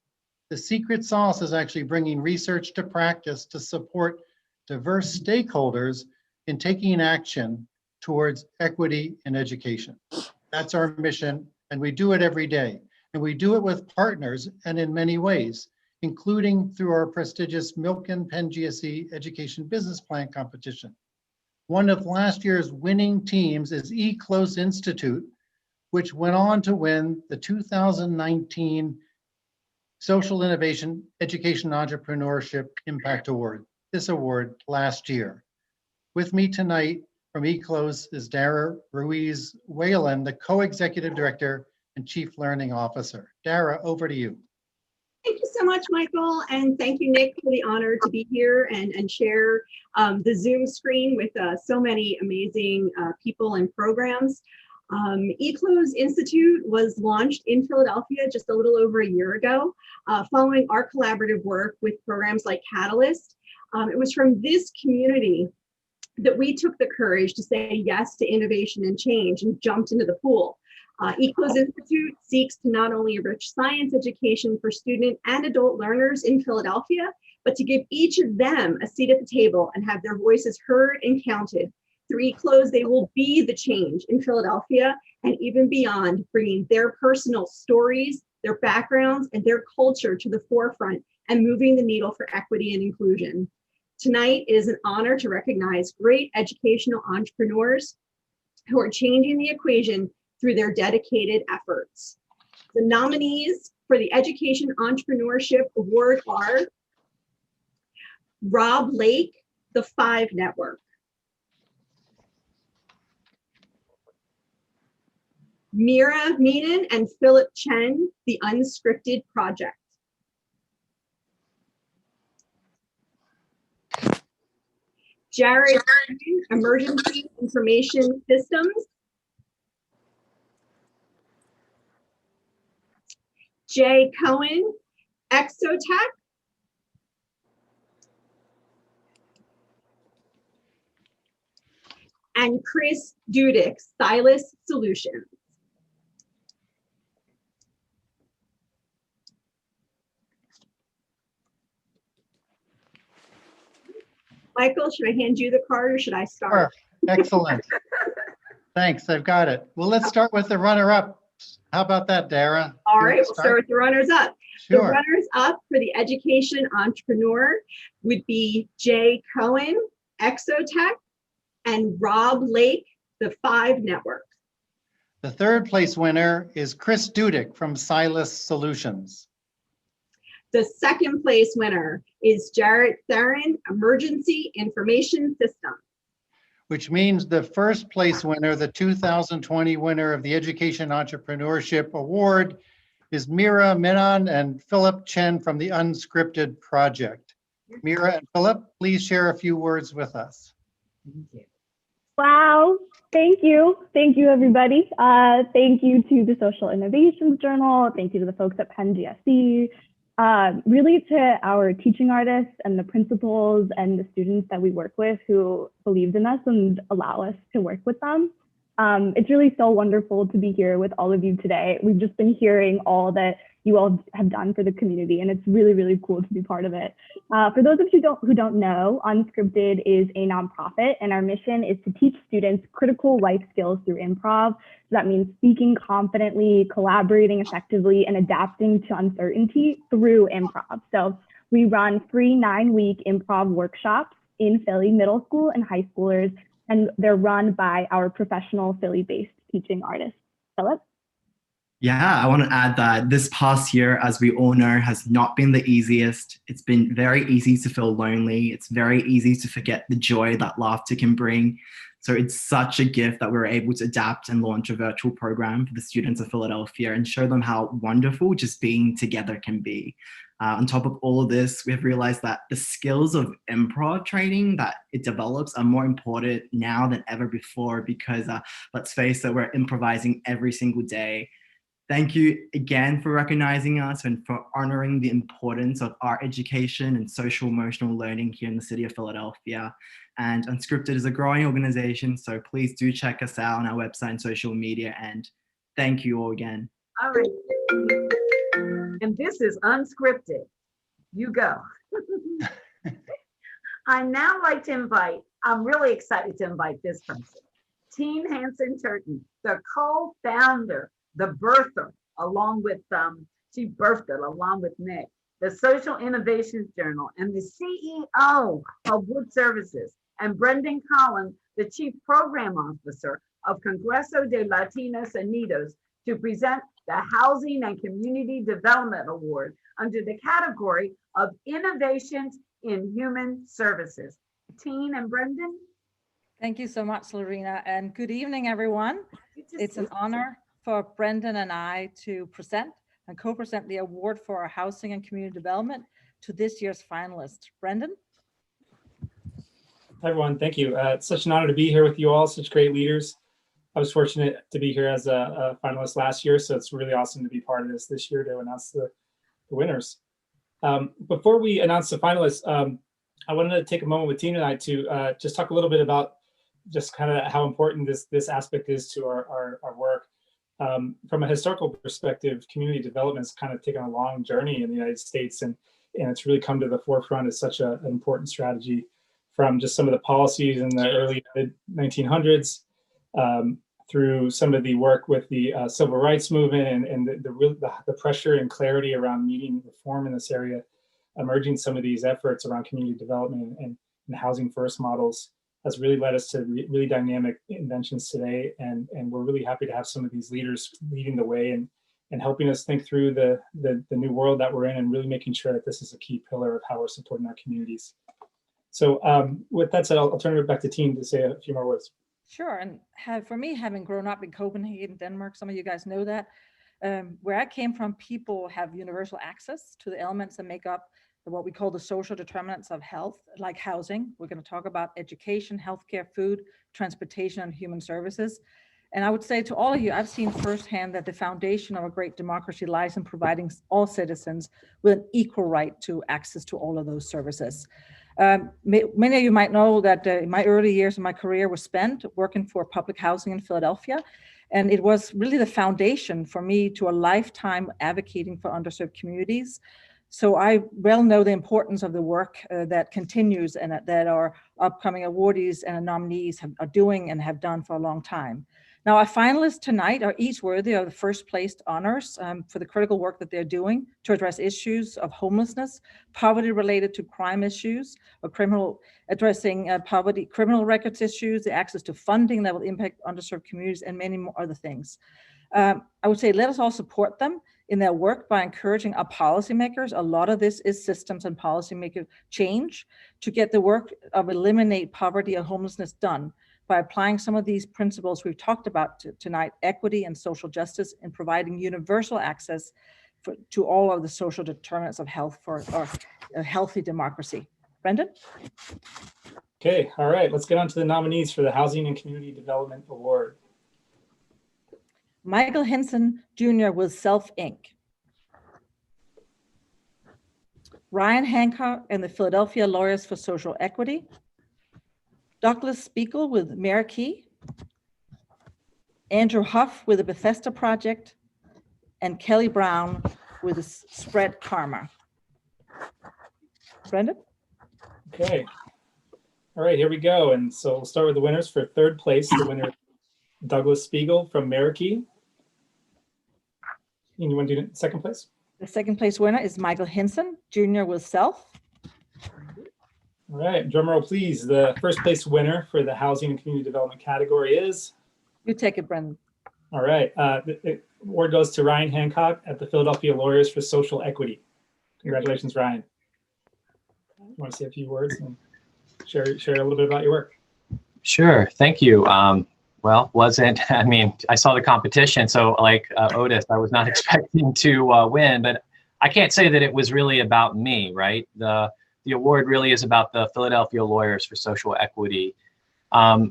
The secret sauce is actually bringing research to practice to support diverse stakeholders in taking action towards equity in education. That's our mission, and we do it every day. And we do it with partners and in many ways, including through our prestigious Milken Penn GSE Education Business Plan competition. One of last year's winning teams is eClose Institute, which went on to win the 2019 Social Innovation Education Entrepreneurship Impact Award, this award last year. With me tonight from eClose is Dara Ruiz Whalen, the co-executive director and chief learning officer. Dara, over to you. Thank you so much, Michael, and thank you, Nick, for the honor to be here and share the Zoom screen with so many amazing people and programs. eClose Institute was launched in Philadelphia just a little over a year ago, following our collaborative work with programs like Catalyst. It was from this community that we took the courage to say yes to innovation and change and jumped into the pool. eClose Institute seeks to not only enrich science education for student and adult learners in Philadelphia, but to give each of them a seat at the table and have their voices heard and counted. Through eClose, they will be the change in Philadelphia and even beyond, bringing their personal stories, their backgrounds, and their culture to the forefront and moving the needle for equity and inclusion. Tonight is an honor to recognize great educational entrepreneurs who are changing the equation through their dedicated efforts. The nominees for the Education Entrepreneurship Award are Rob Lake, the 5 Network, Mira Meenan and Philip Chen, the Unscripted Project, Jared, Emergency Information Systems, Jay Cohen, Exotech, and Chris Dudick, Stylus Solutions. Michael, should I hand you the card or should I start? Sure. Excellent. Thanks, I've got it. Well, let's start with the runner-up. How about that, Dara? All right, we'll start with the runners-up. Sure. The runners-up for the Education Entrepreneur would be Jay Cohen, Exotech, and Rob Lake, the 5 Network. The third place winner is Chris Dudick from Stylus Solutions. The second place winner is Jarrett Theron, Emergency Information System. Which means the first place winner, the 2020 winner of the Education Entrepreneurship Award, is Mira Meenan and Philip Chen from the Unscripted Project. Mira and Philip, please share a few words with us. Wow, thank you. Thank you, everybody. Thank you to the Social Innovations Journal. Thank you to the folks at Penn GSE. Really to our teaching artists and the principals and the students that we work with who believed in us and allow us to work with them. It's really so wonderful to be here with all of you today. We've just been hearing all that you all have done for the community, and it's really, really cool to be part of it. For those of you who don't know, Unscripted is a nonprofit, and our mission is to teach students critical life skills through improv. So that means speaking confidently, collaborating effectively, and adapting to uncertainty through improv. So we run free 9-week improv workshops in Philly middle school and high schoolers, and they're run by our professional Philly-based teaching artists. Philip? Yeah, I want to add that this past year, as we all know, has not been the easiest. It's been very easy to feel lonely. It's very easy to forget the joy that laughter can bring. So it's such a gift that we're able to adapt and launch a virtual program for the students of Philadelphia and show them how wonderful just being together can be. On top of all of this, we have realized that the skills of improv training that it develops are more important now than ever before because let's face it, we're improvising every single day. Thank you again for recognizing us and for honoring the importance of art education and social emotional learning here in the city of Philadelphia. And Unscripted is a growing organization, so please do check us out on our website and social media. And thank you all again. All right. And this is Unscripted. You go. I now like to invite, I'm really excited to invite this person, Teen Hansen Turton, the co-founder, the birther, along with, she birthed it along with Nick, the Social Innovations Journal, and the CEO of Wood Services, and Brendan Collins, the Chief Program Officer of Congreso de Latinos Unidos, to present the Housing and Community Development Award under the category of Innovations in Human Services. Teen and Brendan. Thank you so much, Lorena, and good evening, everyone. It's an honor for Brendan and I to present and co-present the award for our housing and community development to this year's finalists. Brendan? Hi, everyone. Thank you. It's such an honor to be here with you all, such great leaders. I was fortunate to be here as a finalist last year, so it's really awesome to be part of this year to announce the winners. Before we announce the finalists, I wanted to take a moment with Tina and I to just talk a little bit about just kind of how important this aspect is to our work. From a historical perspective, community development has kind of taken a long journey in the United States, and it's really come to the forefront as such an important strategy from just some of the policies in the early mid-1900s through some of the work with the civil rights movement and the pressure and clarity around needing reform in this area, emerging some of these efforts around community development and housing first models has really led us to really dynamic inventions today. And we're really happy to have some of these leaders leading the way and helping us think through the new world that we're in and really making sure that this is a key pillar of how we're supporting our communities. So with that said, I'll turn it back to Teen to say a few more words. Sure, and for me, having grown up in Copenhagen, Denmark, some of you guys know that, where I came from, people have universal access to the elements that make up what we call the social determinants of health, like housing. We're going to talk about education, healthcare, food, transportation, and human services. And I would say to all of you, I've seen firsthand that the foundation of a great democracy lies in providing all citizens with an equal right to access to all of those services. Many of you might know that my early years of my career was spent working for public housing in Philadelphia. And it was really the foundation for me to a lifetime advocating for underserved communities. So I well know the importance of the work that continues and that our upcoming awardees and nominees are doing and have done for a long time. Now, our finalists tonight are each worthy of the first placed honors for the critical work that they're doing to address issues of homelessness, poverty related to crime issues, or addressing poverty, criminal records issues, the access to funding that will impact underserved communities, and many more other things. I would say let us all support them in their work by encouraging our policymakers. A lot of this is systems and policymaker change to get the work of eliminate poverty and homelessness done by applying some of these principles we've talked about tonight, equity and social justice, and providing universal access to all of the social determinants of health for a healthy democracy. Brendan? Okay, all right, let's get on to the nominees for the Housing and Community Development Award. Michael Henson Jr. with Self Inc. Ryan Hancock and the Philadelphia Lawyers for Social Equity. Douglas Spiegel with Marquee. Andrew Huff with the Bethesda Project. And Kelly Brown with Spread Karma. Brendan? Okay. All right, here we go. And so we'll start with the winners for third place. The winner, Douglas Spiegel from Marquee. And you want to do second place? The second place winner is Michael Henson Jr. with Self. All right, drum roll, please. The first place winner for the Housing and Community Development category is? You take it, Brendan. All right, the award goes to Ryan Hancock at the Philadelphia Lawyers for Social Equity. Congratulations, Ryan. You want to say a few words and share a little bit about your work? Sure, thank you. Well, I mean, I saw the competition, so like Otis, I was not expecting to win, but I can't say that it was really about me, right? The award really is about the Philadelphia Lawyers for Social Equity.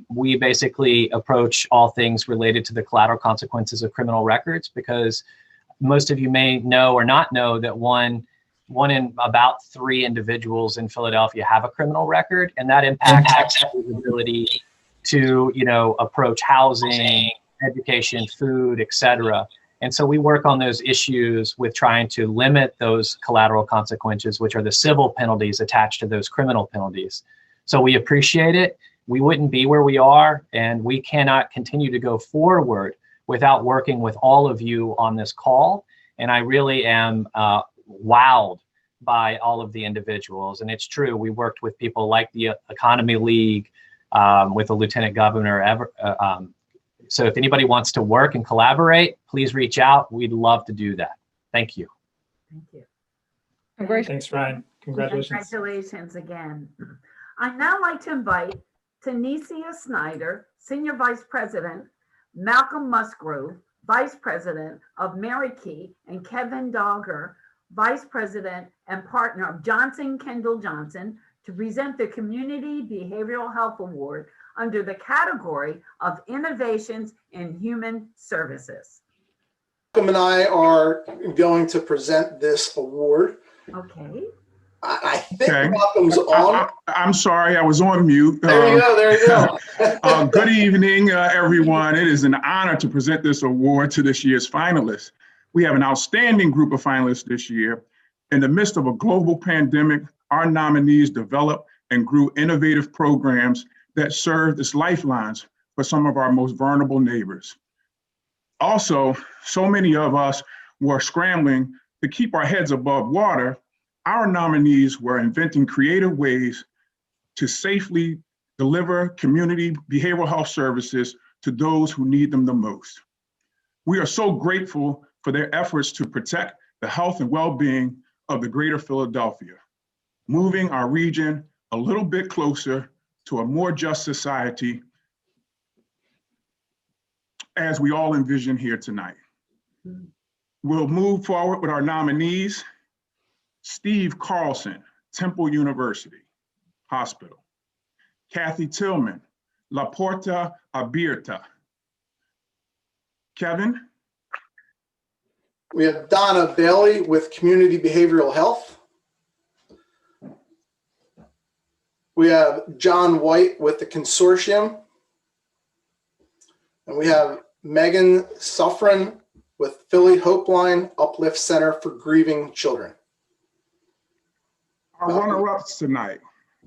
We basically approach all things related to the collateral consequences of criminal records, because most of you may know or not know that one in about 3 individuals in Philadelphia have a criminal record, and that impacts everyone's ability to, approach housing, education, food, etc. And so we work on those issues with trying to limit those collateral consequences, which are the civil penalties attached to those criminal penalties. So we appreciate it. We wouldn't be where we are, and we cannot continue to go forward without working with all of you on this call. And I really am wowed by all of the individuals. And it's true, we worked with people like the Economy League, with the Lieutenant Governor. So if anybody wants to work and collaborate, please reach out. We'd love to do that. Thank you. Thank you. Thanks, Ryan. Congratulations. Congratulations again. I'd now like to invite Tanisha Snyder, Senior Vice President, Malcolm Musgrove, Vice President of Mary Key, and Kevin Dogger, Vice President and partner of Johnson Kendall Johnson, to present the Community Behavioral Health Award under the category of Innovations in Human Services. Malcolm and I are going to present this award. Okay. I think Malcolm's on. I'm sorry, I was on mute. There you go, there you go. Good evening, everyone. It is an honor to present this award to this year's finalists. We have an outstanding group of finalists this year. In the midst of a global pandemic, our nominees developed and grew innovative programs that served as lifelines for some of our most vulnerable neighbors. Also, so many of us were scrambling to keep our heads above water. Our nominees were inventing creative ways to safely deliver community behavioral health services to those who need them the most. We are so grateful for their efforts to protect the health and well-being of the greater Philadelphia, moving our region a little bit closer to a more just society, as we all envision here tonight. We'll move forward with our nominees. Steve Carlson, Temple University Hospital. Kathy Tillman, La Porta Abierta. Kevin? We have Donna Bailey with Community Behavioral Health. We have John White with the Consortium. And we have Megan Suffren with Philly Hopeline Uplift Center for Grieving Children. Our runner-ups tonight: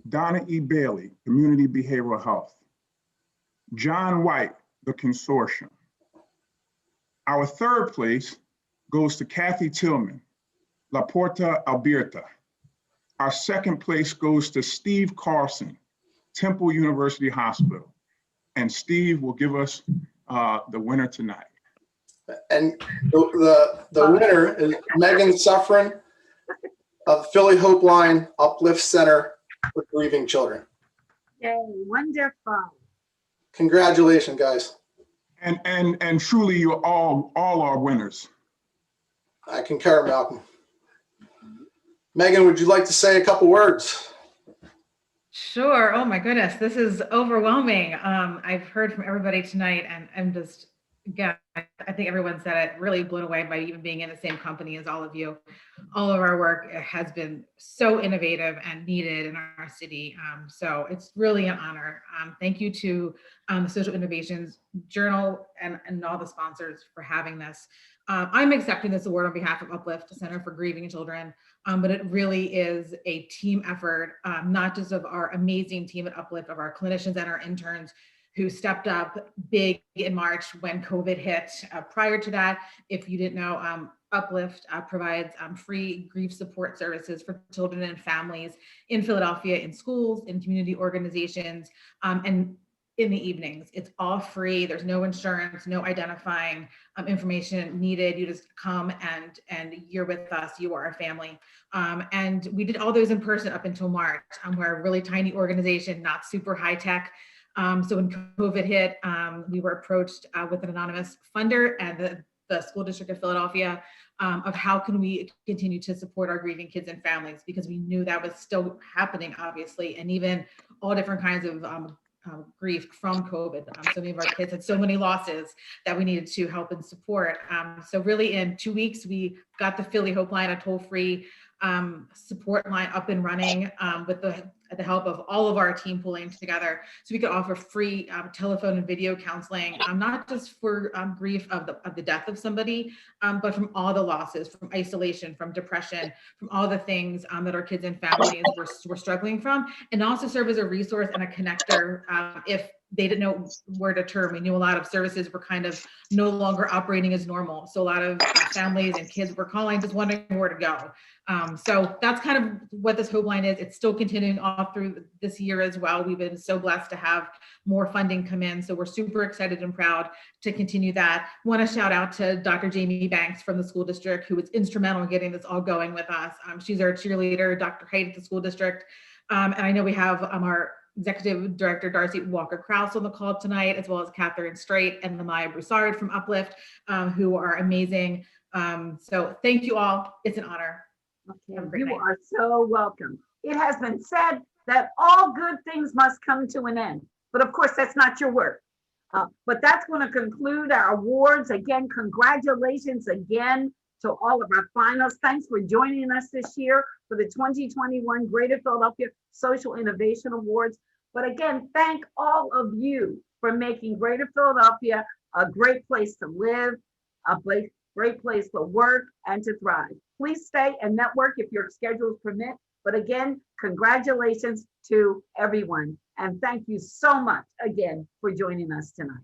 Donna E. Bailey, Community Behavioral Health. John White, the Consortium. Our third place goes to Kathy Tillman, La Porta Abierta. Our second place goes to Steve Carlson, Temple University Hospital. And Steve will give us the winner tonight. And the winner is Megan Suffren of Philly Hopeline Uplift Center for Grieving Children. Yay, wonderful. Congratulations, guys. And truly, you're all are winners. I concur, Malcolm. Megan, would you like to say a couple words? Sure. Oh my goodness, this is overwhelming. I've heard from everybody tonight, and I'm just, again, I think everyone said it, really blown away by even being in the same company as all of you. All of our work has been so innovative and needed in our city. So it's really an honor. Thank you to the Social Innovations Journal and all the sponsors for having this. I'm accepting this award on behalf of Uplift Center for Grieving Children, but it really is a team effort, not just of our amazing team at Uplift, of our clinicians and our interns who stepped up big in March when COVID hit. Prior to that, if you didn't know, Uplift provides free grief support services for children and families in Philadelphia, in schools, in community organizations, and in the evenings. It's all free. There's no insurance, no identifying information needed. You just come and you're with us. You are our family. And we did all those in person up until March. We're a really tiny organization, not super high tech. So when COVID hit, we were approached with an anonymous funder, and the School District of Philadelphia of how can we continue to support our grieving kids and families, because we knew that was still happening, obviously, and even all different kinds of grief from COVID. So many of our kids had so many losses that we needed to help and support. So really in 2 weeks, we got the Philly Hope Line, a toll-free support line up and running with the help of all of our team pulling together, so we could offer free telephone and video counseling, not just for grief of the death of somebody, but from all the losses, from isolation, from depression, from all the things that our kids and families were struggling from, and also serve as a resource and a connector if they didn't know where to turn. We knew a lot of services were kind of no longer operating as normal. So a lot of families and kids were calling, just wondering where to go. So that's kind of what this Hope Line is. It's still continuing off through this year as well. We've been so blessed to have more funding come in. So we're super excited and proud to continue that. Want to shout out to Dr. Jamie Banks from the school district, who was instrumental in getting this all going with us. She's our cheerleader, Dr. Haidt at the school district. And I know we have our Executive Director Darcy Walker-Krause on the call tonight, as well as Catherine Straight and Lamaya Broussard from Uplift, who are amazing. So thank you all. It's an honor. Okay, you are so welcome. It has been said that all good things must come to an end, but of course that's not your work. But that's going to conclude our awards. Again, congratulations again to all of our finalists. Thanks for joining us this year for the 2021 Greater Philadelphia Social Innovation Awards. But again, thank all of you for making Greater Philadelphia a great place to live, a great place to work and to thrive. Please stay and network if your schedules permit. But again, congratulations to everyone. And thank you so much again for joining us tonight.